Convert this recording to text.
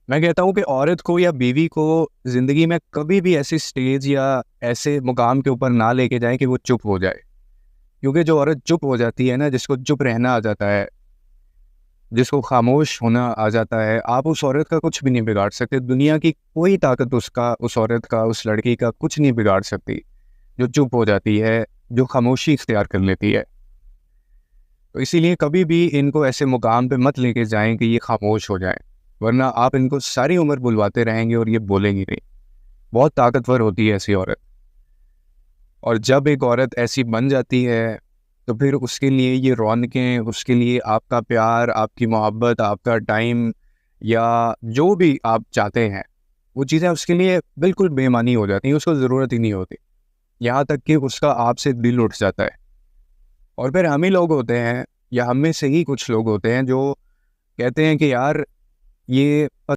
मैं कहता हूँ कि औरत को या बीवी को ज़िंदगी में कभी भी ऐसी स्टेज या ऐसे मुकाम के ऊपर ना लेके जाएं कि वो चुप हो जाए। क्योंकि जो औरत चुप हो जाती है ना, जिसको चुप रहना आ जाता है, जिसको खामोश होना आ जाता है, आप उस औरत का कुछ भी नहीं बिगाड़ सकते। दुनिया की कोई ताकत उसका, उस औरत का, उस लड़की का कुछ नहीं बिगाड़ सकती। जो चुप हो जाती है, जो खामोशी इख्तियार कर लेती है। तो इसीलिए कभी भी इनको ऐसे मुकाम पे मत लेके जाएं कि ये खामोश हो जाएं, वरना आप इनको सारी उम्र बुलवाते रहेंगे और ये बोलेंगी नहीं। बहुत ताकतवर होती है ऐसी औरत। और जब एक औरत ऐसी बन जाती है, तो फिर उसके लिए ये रौनकें, उसके लिए आपका प्यार, आपकी मोहब्बत, आपका टाइम, या जो भी आप चाहते हैं, वो चीज़ें उसके लिए बिल्कुल बेमानी हो जाती हैं। उसको ज़रूरत ही नहीं होती। यहाँ तक कि उसका आपसे दिल उठ जाता है। और फिर हम ही लोग होते हैं, या हम में से ही कुछ लोग होते हैं जो कहते हैं कि यार, ये